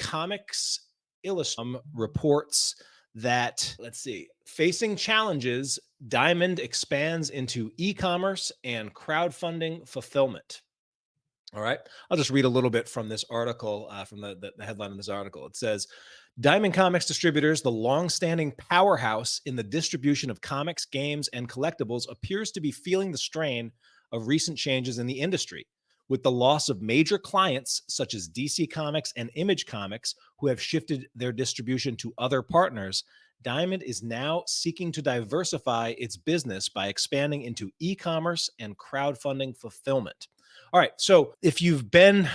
Comics Illustrated reports that, let's see, facing challenges, Diamond expands into e-commerce and crowdfunding fulfillment. All right. I'll just read a little bit from this article, from the headline of this article. It says, Diamond Comics Distributors, the longstanding powerhouse in the distribution of comics, games, and collectibles, appears to be feeling the strain of recent changes in the industry. With the loss of major clients such as DC Comics and Image Comics, who have shifted their distribution to other partners, Diamond is now seeking to diversify its business by expanding into e-commerce and crowdfunding fulfillment. All right. So if you've been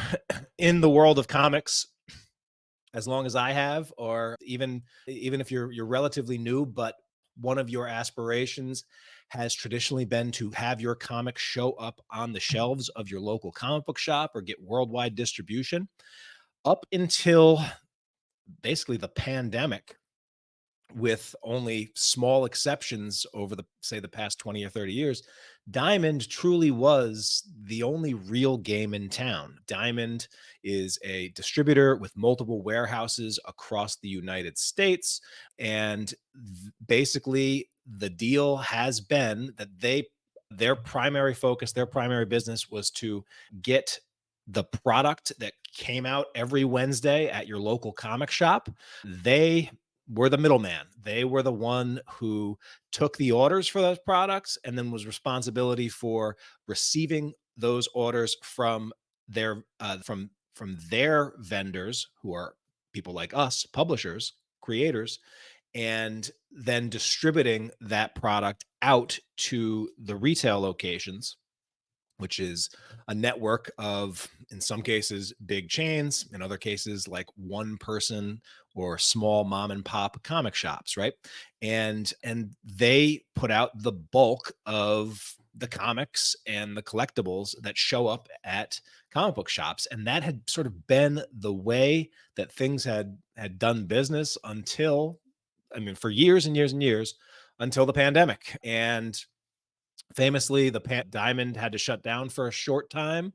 in the world of comics as long as I have, or even if you're relatively new, but one of your aspirations has traditionally been to have your comic show up on the shelves of your local comic book shop or get worldwide distribution, up until basically the pandemic, with only small exceptions over the past 20 or 30 years, Diamond truly was the only real game in town. Diamond is a distributor with multiple warehouses across the United States. And basically, the deal has been that their primary focus, their primary business was to get the product that came out every Wednesday at your local comic shop. They were the middleman. They were the one who took the orders for those products and then was responsibility for receiving those orders from their vendors, who are people like us, publishers, creators, and then distributing that product out to the retail locations, which is a network of, in some cases, big chains, in other cases, like one person or small mom and pop comic shops, right? And they put out the bulk of the comics and the collectibles that show up at comic book shops. And that had sort of been the way that things had done business until, I mean, for years and years and years, until the pandemic. And famously, Diamond had to shut down for a short time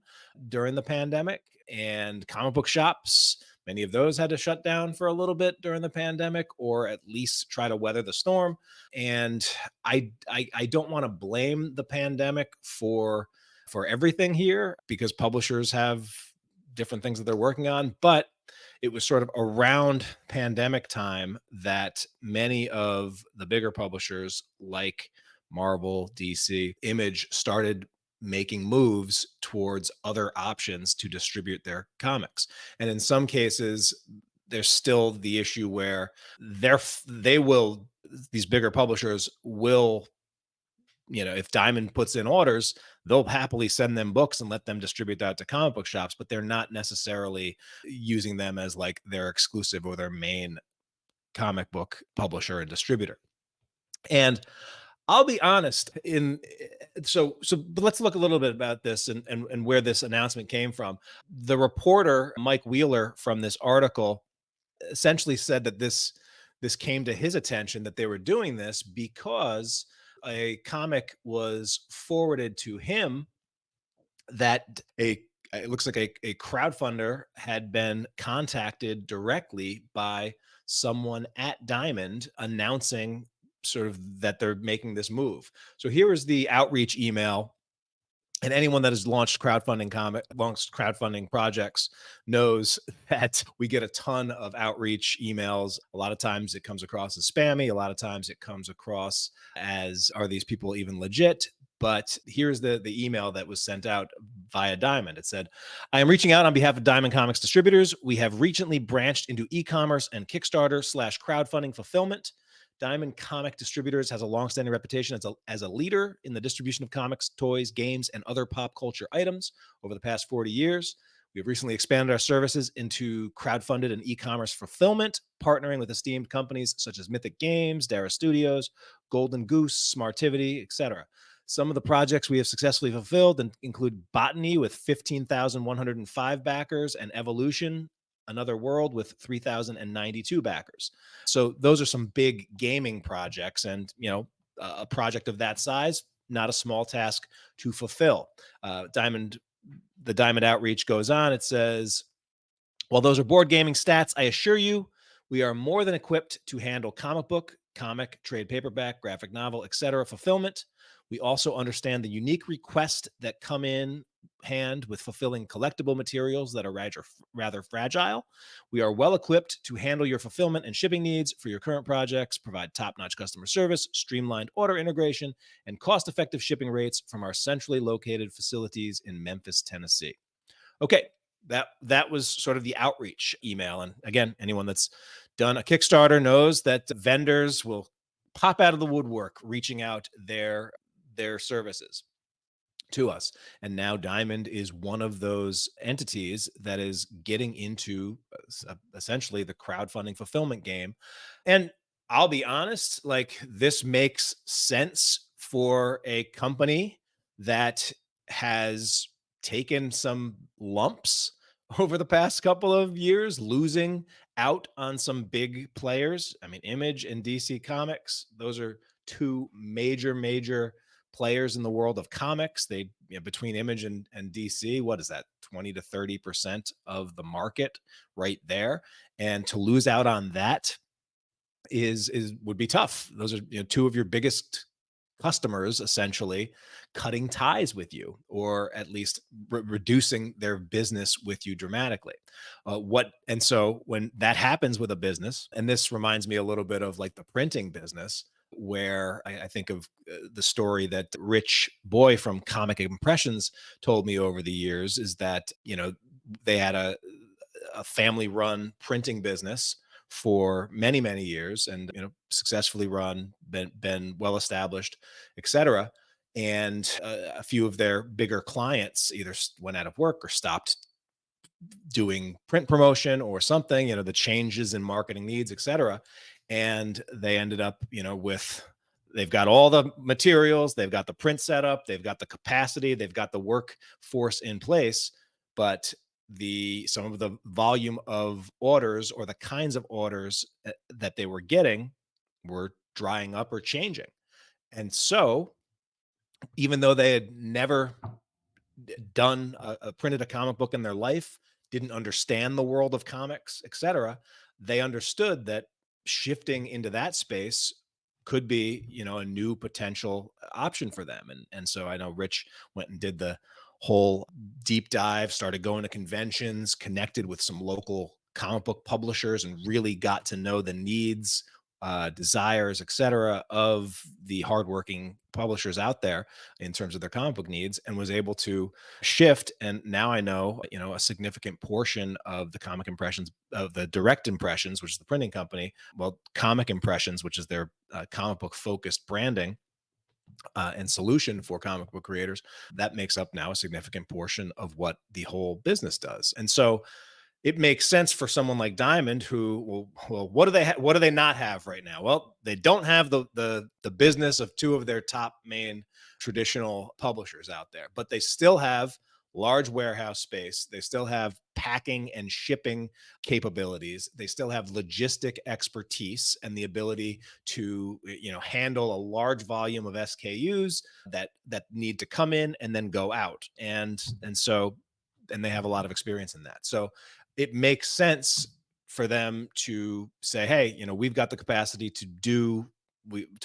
during the pandemic, and comic book shops, many of those had to shut down for a little bit during the pandemic, or at least try to weather the storm. And I don't want to blame the pandemic for everything here, because publishers have different things that they're working on, but it was sort of around pandemic time that many of the bigger publishers like Marvel, DC, Image started making moves towards other options to distribute their comics. And in some cases, there's still the issue where these bigger publishers will, if Diamond puts in orders, they'll happily send them books and let them distribute that to comic book shops, but they're not necessarily using them as like their exclusive or their main comic book publisher and distributor. And I'll be honest, but let's look a little bit about this and where this announcement came from. The reporter, Mike Wheeler, from this article essentially said that this came to his attention, that they were doing this because a comic was forwarded to him that it looks like a crowdfunder had been contacted directly by someone at Diamond announcing sort of that they're making this move. So here is the outreach email. And anyone that has launched crowdfunding projects knows that we get a ton of outreach emails. A lot of times it comes across as spammy. A lot of times it comes across as, are these people even legit? But here's the email that was sent out via Diamond. It said, I am reaching out on behalf of Diamond Comics Distributors. We have recently branched into e-commerce and Kickstarter/crowdfunding fulfillment. Diamond Comic Distributors has a longstanding reputation as a leader in the distribution of comics, toys, games, and other pop culture items over the past 40 years. We have recently expanded our services into crowdfunded and e-commerce fulfillment, partnering with esteemed companies such as Mythic Games, Dara Studios, Golden Goose, Smartivity, etc. Some of the projects we have successfully fulfilled include Botany with 15,105 backers and Evolution, Another World with 3,092 backers. So those are some big gaming projects, and a project of that size, not a small task to fulfill. The Diamond outreach goes on. It says, While those are board gaming stats, I assure you, we are more than equipped to handle comic book, comic, trade paperback, graphic novel, etc. fulfillment. We also understand the unique requests that come in hand with fulfilling collectible materials that are rather fragile. We are well equipped to handle your fulfillment and shipping needs for your current projects, provide top-notch customer service, streamlined order integration, and cost-effective shipping rates from our centrally located facilities in Memphis, Tennessee. Okay, that was sort of the outreach email. And again, anyone that's done a Kickstarter knows that vendors will pop out of the woodwork reaching out their services to us. And now Diamond is one of those entities that is getting into essentially the crowdfunding fulfillment game. And I'll be honest, like, this makes sense for a company that has taken some lumps over the past couple of years, losing out on some big players. I mean, Image and DC Comics, those are two major players in the world of comics. They, you know, between Image and DC, what is that, 20 to 30% of the market right there. And to lose out on that is would be tough. Those are, you know, two of your biggest customers essentially cutting ties with you, or at least reducing their business with you dramatically. And so when that happens with a business, and this reminds me a little bit of like the printing business, where I think of the story that Rich Boy from Comic Impressions told me over the years, is that, you know, they had a family run printing business for many years, and, you know, successfully run, been well established, etc. And a few of their bigger clients either went out of work or stopped doing print promotion or something, you know, the changes in marketing needs, etc. And they ended up, you know, they've got all the materials, they've got the print setup, they've got the capacity, they've got the workforce in place, but some of the volume of orders, or the kinds of orders that they were getting, were drying up or changing. And so, even though they had never done printed a comic book in their life, didn't understand the world of comics, etc., they understood that shifting into that space could be, you know, a new potential option for them. And so I know Rich went and did the whole deep dive, started going to conventions, connected with some local comic book publishers, and really got to know the needs, desires, etc., of the hardworking publishers out there in terms of their comic book needs, and was able to shift. And now I know, you know, a significant portion of the Comic Impressions, of the Direct Impressions, which is the printing company, well, Comic Impressions, which is their comic book focused branding and solution for comic book creators, that makes up now a significant portion of what the whole business does. And so it makes sense for someone like Diamond, who, well, what do they not have right now? Well, they don't have the business of two of their top main traditional publishers out there, but they still have large warehouse space. They still have packing and shipping capabilities. They still have logistic expertise and the ability to, you know, handle a large volume of SKUs that need to come in and then go out. And they have a lot of experience in that. So it makes sense for them to say, hey, you know, we've got the capacity to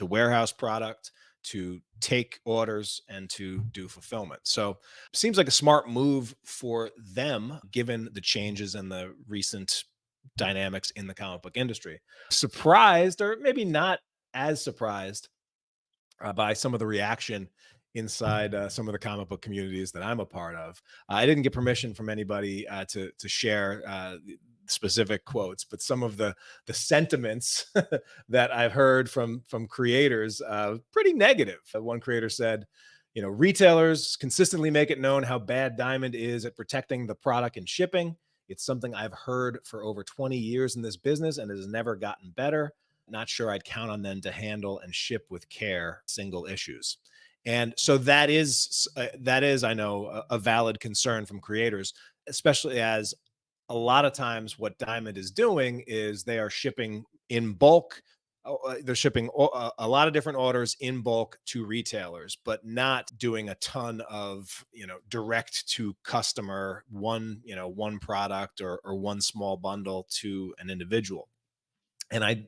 warehouse product, to take orders, and to do fulfillment. So seems like a smart move for them, given the changes and the recent dynamics in the comic book industry. Surprised, or maybe not as surprised, by some of the reaction inside some of the comic book communities that I'm a part of. I didn't get permission from anybody to share specific quotes, but some of the sentiments that I've heard from creators, pretty negative. One creator said, you know, retailers consistently make it known how bad Diamond is at protecting the product and shipping. It's something I've heard for over 20 years in this business, and it has never gotten better. Not sure I'd count on them to handle and ship with care single issues. And so that is, I know, a valid concern from creators, especially as a lot of times what Diamond is doing is they are shipping in bulk, they're shipping a lot of different orders in bulk to retailers, but not doing a ton of, direct to customer, one product or one small bundle to an individual. And I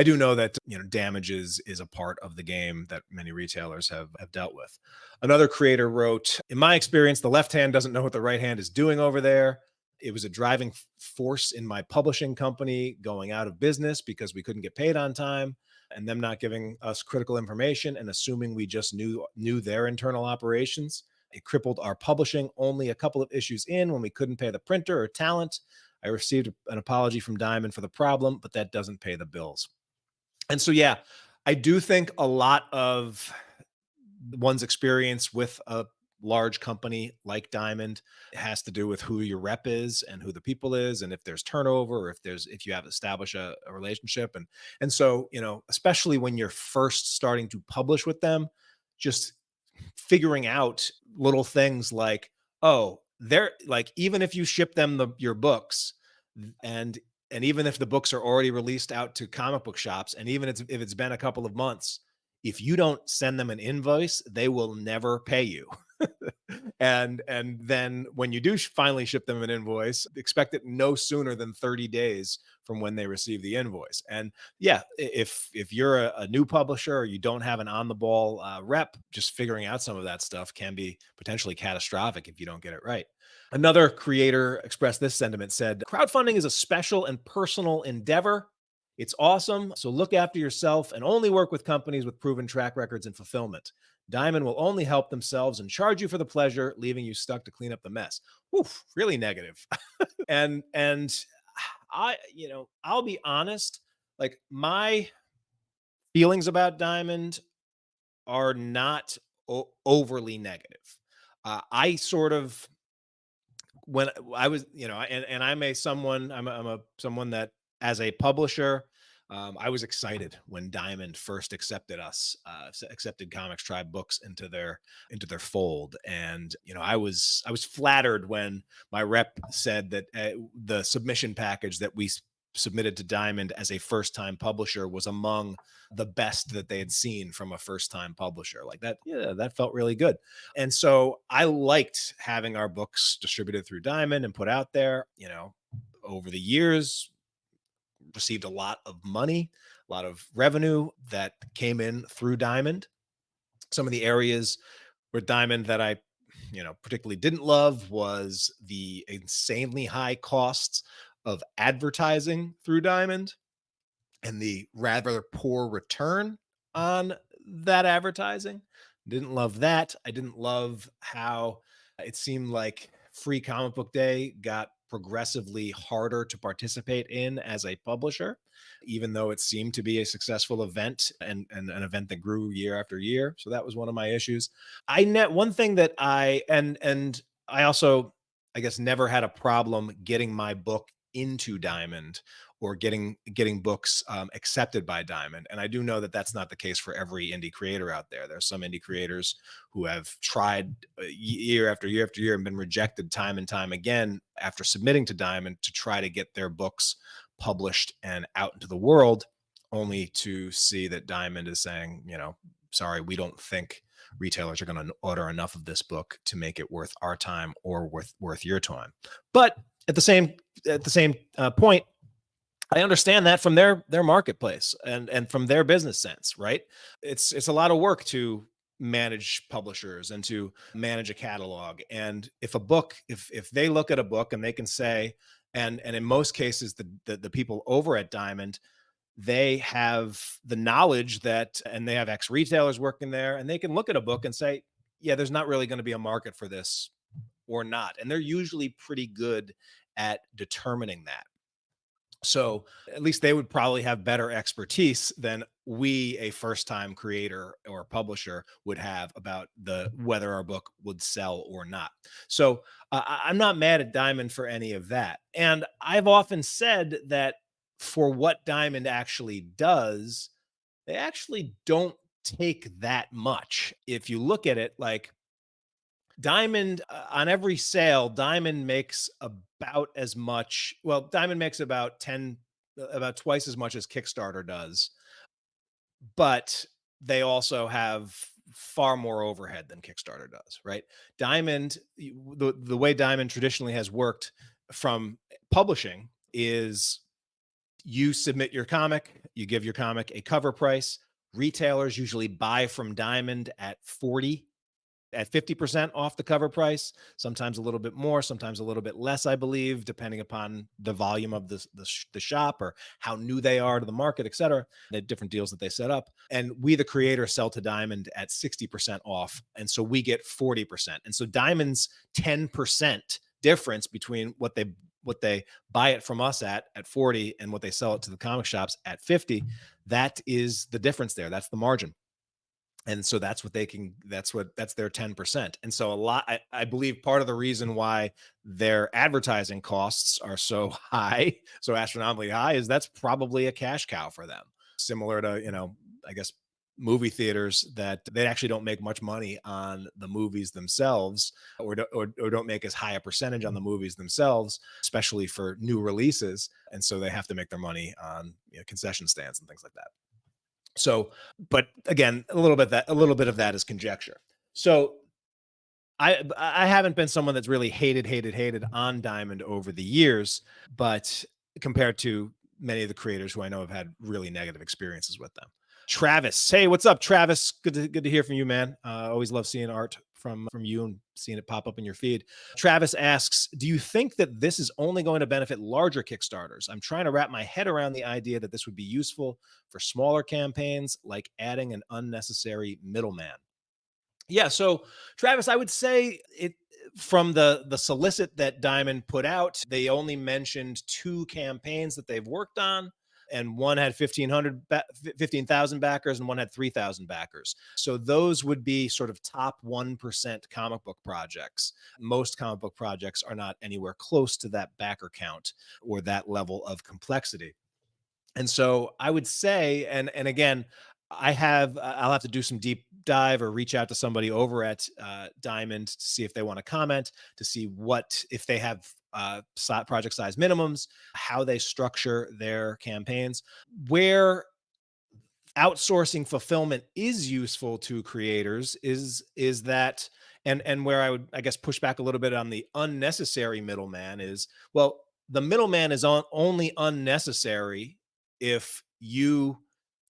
do know that, damage is a part of the game that many retailers have dealt with. Another creator wrote, in my experience, the left hand doesn't know what the right hand is doing over there. It was a driving force in my publishing company going out of business because we couldn't get paid on time, and them not giving us critical information and assuming we just knew their internal operations. It crippled our publishing only a couple of issues in when we couldn't pay the printer or talent. I received an apology from Diamond for the problem, but that doesn't pay the bills. And so, yeah, I do think a lot of one's experience with a large company like Diamond has to do with who your rep is and who the people is, and if there's turnover, or if you have established a relationship. And so, especially when you're first starting to publish with them, just figuring out little things like, oh, they're like, even if you ship them your books, and even if the books are already released out to comic book shops, and even if it's been a couple of months, if you don't send them an invoice, they will never pay you. And then when you do finally ship them an invoice, expect it no sooner than 30 days from when they receive the invoice. And yeah, if you're a new publisher, or you don't have an on the ball rep, just figuring out some of that stuff can be potentially catastrophic if you don't get it right. Another creator expressed this sentiment, said, crowdfunding is a special and personal endeavor. It's awesome. So look after yourself and only work with companies with proven track records and fulfillment. Diamond will only help themselves and charge you for the pleasure, leaving you stuck to clean up the mess. Oof, really negative. And I'll be honest, like, my feelings about Diamond are not overly negative. I sort of, when I was, and I'm a someone that, as a publisher, I was excited when Diamond first accepted Comics Tribe books into their fold. And I was flattered when my rep said that the submission package that we submitted to Diamond as a first time publisher was among the best that they had seen from a first time publisher. Like that, yeah, that felt really good. And so I liked having our books distributed through Diamond and put out there. Over the years, received a lot of money, a lot of revenue that came in through Diamond. Some of the areas with Diamond that I, particularly didn't love was the insanely high costs of advertising through Diamond and the rather poor return on that advertising. Didn't love that. I didn't love how it seemed like Free Comic Book Day got progressively harder to participate in as a publisher, even though it seemed to be a successful event and an event that grew year after year. So that was one of my issues. One thing that I also, I guess, never had a problem getting my book into Diamond, or getting books accepted by Diamond. And I do know that that's not the case for every indie creator out there. There's some indie creators who have tried year after year after year and been rejected time and time again after submitting to Diamond to try to get their books published and out into the world, only to see that Diamond is saying, sorry, we don't think retailers are going to order enough of this book to make it worth our time or worth your time. But at the same point, I understand that from their marketplace and from their business sense, right? It's a lot of work to manage publishers and to manage a catalog. And if they look at a book and they can say, and in most cases, the people over at Diamond, they have the knowledge that, and they have ex retailers working there, and they can look at a book and say, yeah, there's not really going to be a market for this or not. And they're usually pretty good at determining that. So at least they would probably have better expertise than we, a first time creator or publisher, would have about whether our book would sell or not. So I'm not mad at Diamond for any of that. And I've often said that for what Diamond actually does, they actually don't take that much. If you look at it, like, Diamond, on every sale, Diamond makes about as much. Well, Diamond makes about 10 about twice as much as Kickstarter does, but they also have far more overhead than Kickstarter does, right? Diamond, the way Diamond traditionally has worked from publishing is you submit your comic, you give your comic a cover price. Retailers usually buy from Diamond at 40 at 50% off the cover price, sometimes a little bit more, sometimes a little bit less, I believe, depending upon the volume of the shop or how new they are to the market, et cetera, the different deals that they set up. And we, the creator, sell to Diamond at 60% off. And so we get 40%. And so Diamond's 10% difference between what they buy it from us at 40 and what they sell it to the comic shops at 50, that is the difference there. That's the margin. And so that's what they can, that's their 10%. And so I believe part of the reason why their advertising costs are so high, so astronomically high, is that's probably a cash cow for them. Similar to, I guess movie theaters, that they actually don't make much money on the movies themselves, or don't make as high a percentage on the movies themselves, especially for new releases. And so they have to make their money on concession stands and things like that. So, but again, a little bit of that is conjecture. So I haven't been someone that's really hated on Diamond over the years, but compared to many of the creators who I know have had really negative experiences with them. Travis, hey, what's up, Travis? Good to hear from you, man. Always love seeing art from you and seeing it pop up in your feed. Travis asks, do you think that this is only going to benefit larger Kickstarters? I'm trying to wrap my head around the idea that this would be useful for smaller campaigns, like adding an unnecessary middleman. Yeah, so Travis, I would say it, from the solicit that Diamond put out, they only mentioned two campaigns that they've worked on, and one had 15,000 backers and one had 3,000 backers. So those would be sort of top 1% comic book projects. Most comic book projects are not anywhere close to that backer count or that level of complexity. And so I would say, and again, I'll have to do some deep dive or reach out to somebody over at Diamond to see if they want to comment, to see if they have project size minimums, how they structure their campaigns, where outsourcing fulfillment is useful to creators is that, and where I would, I guess, push back a little bit on the unnecessary middleman is, well, the middleman is only unnecessary if you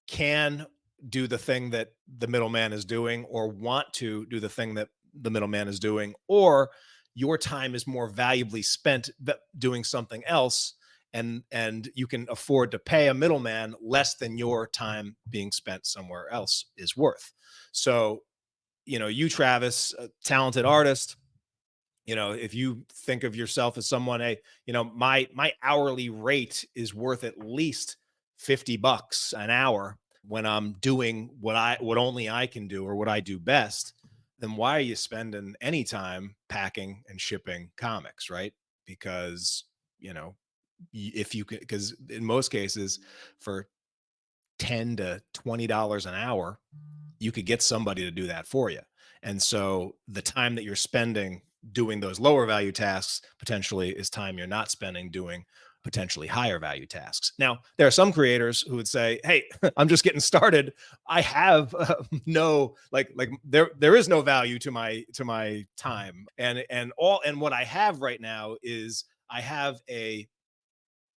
can do the thing that the middleman is doing, or want to do the thing that the middleman is doing, or your time is more valuably spent doing something else, and you can afford to pay a middleman less than your time being spent somewhere else is worth. So, you, Travis, a talented artist, if you think of yourself as someone, hey, my hourly rate is worth at least $50 an hour when I'm doing what only I can do, or what I do best, then why are you spending any time packing and shipping comics, right? Because, if you could, because in most cases, for $10 to $20 an hour, you could get somebody to do that for you. And so the time that you're spending doing those lower value tasks potentially is time you're not spending doing potentially higher value tasks. Now, there are some creators who would say, "Hey, I'm just getting started. I have no there is no value to my time, and what I have right now is I have a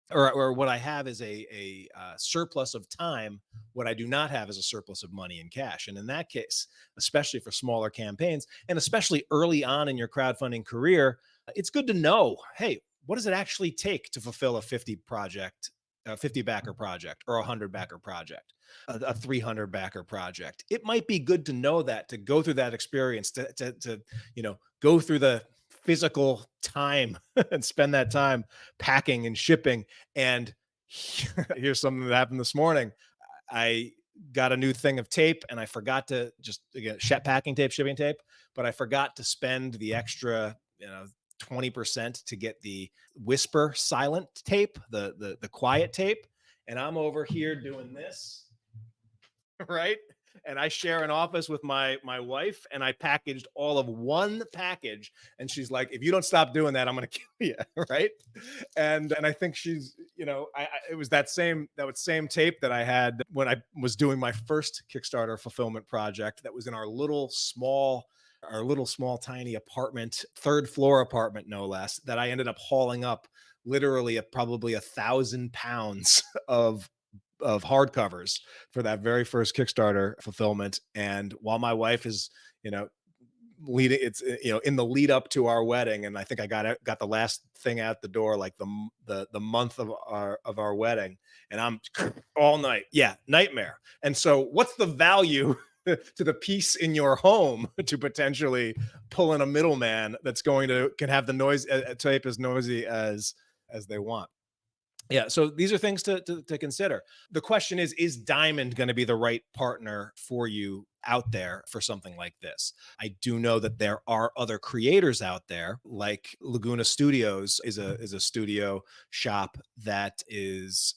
or what I have is a surplus of time. What I do not have is a surplus of money and cash." And in that case, especially for smaller campaigns, and especially early on in your crowdfunding career, it's good to know, hey, what does it actually take to fulfill a 50 backer project, or a 100 backer project, a 300 backer project? It might be good to know that, to go through that experience, to go through the physical time and spend that time packing and shipping. And here's something that happened this morning. I got a new thing of tape, and I forgot to, just again, packing tape, shipping tape, but I forgot to spend the extra 20% to get the whisper silent tape, the quiet tape. And I'm over here doing this, right? and I share an office with my wife, and I packaged all of one package, and she's like, "If you don't stop doing that, I'm gonna kill you." Right? And I think she's, it was that same tape that I had when I was doing my first Kickstarter fulfillment project that was in our little small tiny apartment, third floor apartment no less, that I ended up hauling up literally probably 1,000 pounds of hardcovers for that very first Kickstarter fulfillment. And while my wife is, you know, leading, it's in the lead up to our wedding, and I think I got the last thing out the door like the month of our wedding, and I'm all night, yeah, nightmare. And so, what's the value to the peace in your home to potentially pull in a middleman that's can have the noise tape as noisy as they want? Yeah, so these are things to consider. The question is Diamond going to be the right partner for you out there for something like this? I do know that there are other creators out there, like Laguna Studios is a studio shop that is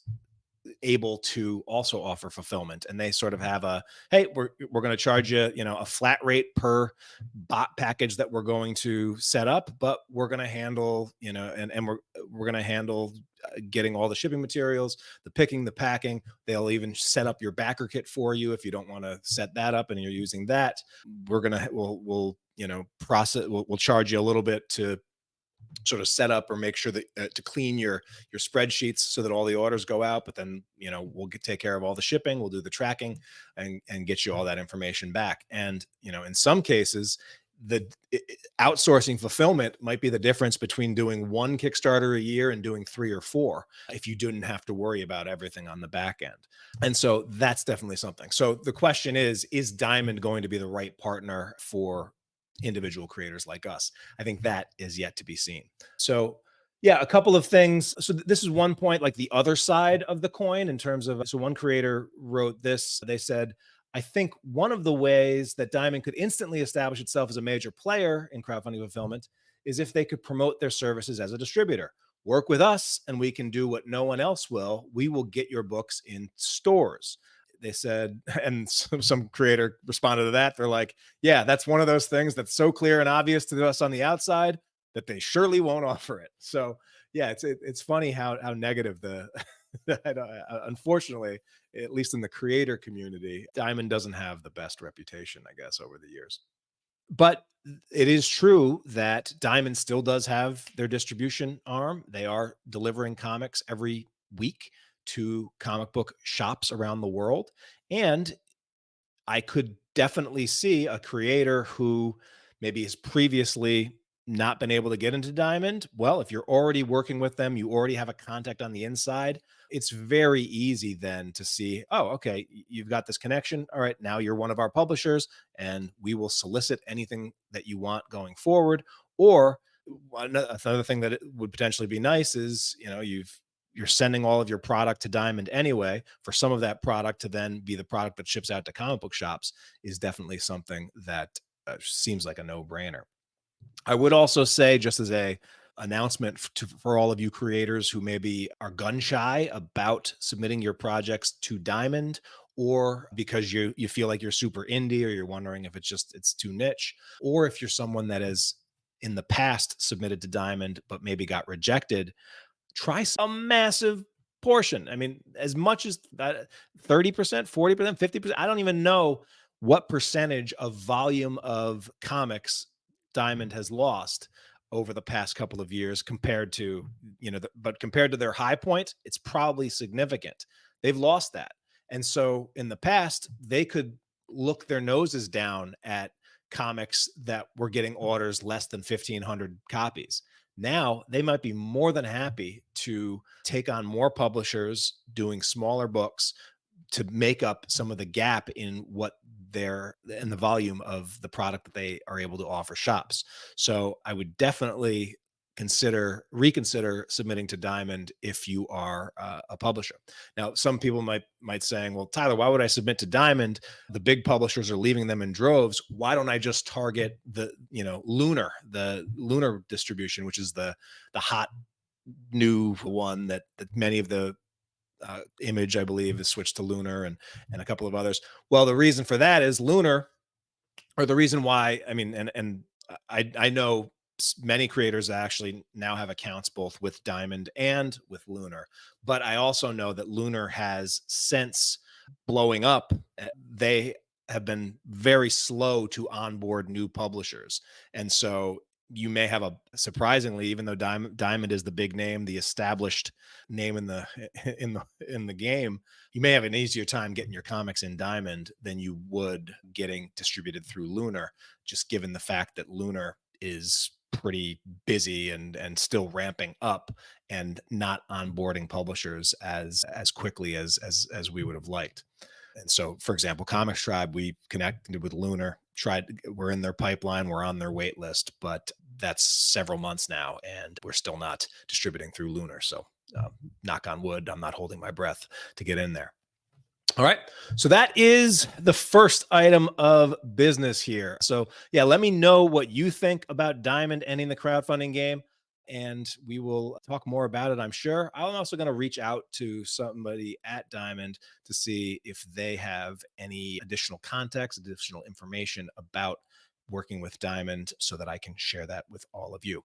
able to also offer fulfillment, and they sort of have a, hey, we're going to charge you, a flat rate per bot package that we're going to set up, but we're going to handle, and we're going to handle getting all the shipping materials, the picking, the packing. They'll even set up your backer kit for you if you don't want to set that up and you're using that. We'll process, we'll charge you a little bit to sort of set up or make sure that to clean your spreadsheets so that all the orders go out, but then we'll take care of all the shipping, we'll do the tracking, and get you all that information back. And in some cases, the outsourcing fulfillment might be the difference between doing one Kickstarter a year and doing 3 or 4, if you didn't have to worry about everything on the back end. And so that's definitely something. So the question is Diamond going to be the right partner for individual creators like us? I think that is yet to be seen. So yeah, a couple of things. So this is one point, like the other side of the coin, in terms of, so one creator wrote this. They said, I think one of the ways that Diamond could instantly establish itself as a major player in crowdfunding fulfillment is if they could promote their services as a distributor. Work with us and we can do what no one else will. We will get your books in stores. They said, and some creator responded to that. They're like, yeah, that's one of those things that's so clear and obvious to us on the outside that they surely won't offer it. So yeah, it's funny how negative unfortunately, at least in the creator community, Diamond doesn't have the best reputation, I guess, over the years. But it is true that Diamond still does have their distribution arm. They are delivering comics every week to comic book shops around the world. And I could definitely see a creator who maybe has previously not been able to get into Diamond. Well, if you're already working with them, you already have a contact on the inside. It's very easy then to see, oh, okay, you've got this connection. All right, now you're one of our publishers, and we will solicit anything that you want going forward. Or another thing that it would potentially be nice is, you're sending all of your product to Diamond anyway. For some of that product to then be the product that ships out to comic book shops is definitely something that seems like a no-brainer. I would also say, just as a announcement for all of you creators who maybe are gun shy about submitting your projects to Diamond, or because you feel like you're super indie, or you're wondering if it's too niche, or if you're someone that has in the past submitted to Diamond but maybe got rejected, try a massive portion. I mean, as much as that, 30%, 40%, 50%. I don't even know what percentage of volume of comics Diamond has lost over the past couple of years compared to, but compared to their high point, it's probably significant. They've lost that. And so in the past, they could look their noses down at comics that were getting orders less than 1,500 copies. Now they might be more than happy to take on more publishers doing smaller books to make up some of the gap in the volume of the product that they are able to offer shops. So I would definitely reconsider submitting to Diamond if you are a publisher. Now, some people might saying, well, Tyler, why would I submit to Diamond? The big publishers are leaving them in droves. Why don't I just target the Lunar distribution, which is the hot new one that many of the Image, I believe, is switched to Lunar, and a couple of others. Well, the reason for that is Lunar, or the reason why, I mean, and I know many creators actually now have accounts both with Diamond and with Lunar, but I also know that Lunar has, since blowing up, they have been very slow to onboard new publishers. And so you may have, a surprisingly, even though Diamond is the big name, the established name in the in the game, you may have an easier time getting your comics in Diamond than you would getting distributed through Lunar, just given the fact that Lunar is pretty busy and still ramping up and not onboarding publishers as quickly as we would have liked. And so, for example, Comics Tribe, we connected with Lunar, we're in their pipeline, we're on their wait list, but that's several months now, and we're still not distributing through Lunar. So, knock on wood, I'm not holding my breath to get in there. All right. So that is the first item of business here. So yeah, let me know what you think about Diamond ending the crowdfunding game, and we will talk more about it, I'm sure. I'm also going to reach out to somebody at Diamond to see if they have any additional context, additional information about working with Diamond, so that I can share that with all of you.